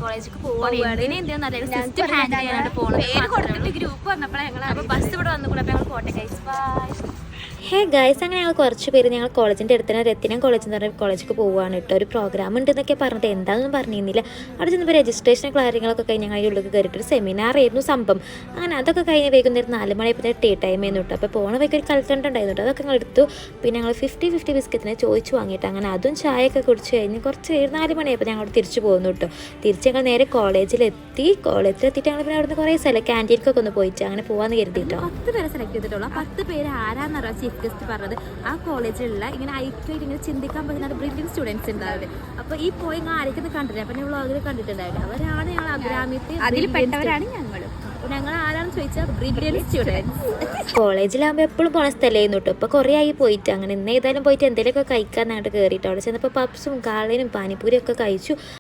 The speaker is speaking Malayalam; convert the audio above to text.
കോളേജിലേക്ക് പോവാണ്. സിസ്റ്റം ഹാൻഡിൽ ചെയ്യാനായിട്ട് പോകുന്നത്. ഗ്രൂപ്പ് വന്നപ്പോൾ ഞങ്ങൾ ബസ് ഇവിടെ വന്നുകൂടെ അപ്പോൾ ഞങ്ങൾ പോട്ടെ ഗൈസ്. ബൈ. ഹേ ഗൈസ്, അങ്ങനെ ഞങ്ങൾ കുറച്ച് പേര് ഞങ്ങൾ കോളേജിൻ്റെ അടുത്ത് തന്നെ രത്തിനം കോളേജ് എന്ന് പറഞ്ഞ കോളേജിലേക്ക് പോവുകയാണ് കേട്ടോ. ഒരു പ്രോഗ്രാം ഉണ്ടെന്നൊക്കെ പറഞ്ഞിട്ട് എന്താണെന്നും പറഞ്ഞിരുന്നില്ല. അവിടെ ചെന്നപ്പോൾ രജിസ്ട്രേഷൻ കാര്യങ്ങളൊക്കെ കഴിഞ്ഞ് ഞങ്ങൾ ഉള്ളിൽ കയറിയിട്ട് ഒരു സെമിനാർ ആയിരുന്നു സംഭവം. അങ്ങനെ അതൊക്കെ കഴിഞ്ഞ് വൈകുന്നേരം 4 മണിയപ്പോൾ ടീ ടൈം ആയിരുന്നു കേട്ടോ. അപ്പോൾ പോണ വൈകി ഒരു കൽക്കണ്ടുണ്ടായിരുന്നു കേട്ടോ. അതൊക്കെ ഞങ്ങൾ എടുത്തു. പിന്നെ ഞങ്ങൾ 50-50 ബിസ്ക്കറ്റിനെ ചോദിച്ചു വാങ്ങിയിട്ട് അങ്ങനെ അതും ചായയൊക്കെ കുടിച്ച് കഴിഞ്ഞ് കുറച്ച് 4 മണിയപ്പോൾ ഞങ്ങൾ തിരിച്ചു പോകുന്നു കേട്ടോ. തിരിച്ച് ഞങ്ങൾ നേരെ കോളേജിലെത്തിയിട്ട് ഞങ്ങൾ പിന്നെ അവിടുന്ന് കുറേ സ്ഥലം ക്യാൻറ്റീനിക്കൊക്കെ ഒന്ന് പോയിട്ട് അങ്ങനെ പോകാമെന്ന് കരുതിയിട്ടോ. 10 പേരെ സെലക്ട് ചെയ്തിട്ടുള്ളൂ. 10 പേര് ആരാന്നറിയാം ചീഫ് ഗസ്റ്റ് പറഞ്ഞത് ആ കോളേജിലുള്ള ഇങ്ങനെ ഐക്യമായിട്ട് ഇങ്ങനെ ചിന്തിക്കാൻ പറ്റുന്ന ബ്രില്യൻറ്റ് സ്റ്റുഡൻസ് ഉണ്ടാവില്ലേ. അപ്പോൾ ഈ പോയി ആരൊക്കെ കണ്ടിട്ടില്ല. അപ്പം ഞങ്ങൾ വ്ളോഗിൽ കണ്ടിട്ടുണ്ടാവില്ല. അവരാണ് ഞങ്ങൾ അഭിരാമിത്തെ അതിൽ പെട്ടവരാണ് ഞങ്ങളും. അപ്പോൾ ഞങ്ങൾ ആരാണെന്ന് ചോദിച്ചാൽ ബ്രില്യൻറ്റ് സ്റ്റുഡൻസ്. കോളേജിലാകുമ്പോൾ എപ്പോഴും പോണ സ്ഥലമായിരുന്നു കേട്ടോ. ഇപ്പോൾ കുറേ ആയി പോയിട്ട് അങ്ങനെ ഇന്ന് ഏതായാലും പോയിട്ട് എന്തെങ്കിലുമൊക്കെ കഴിക്കാൻ അങ്ങോട്ട് കയറിയിട്ട് അവിടെ ചെന്നപ്പോൾ പപ്സും കാളനും പാനിപ്പൂരിയും ഒക്കെ കഴിച്ചു.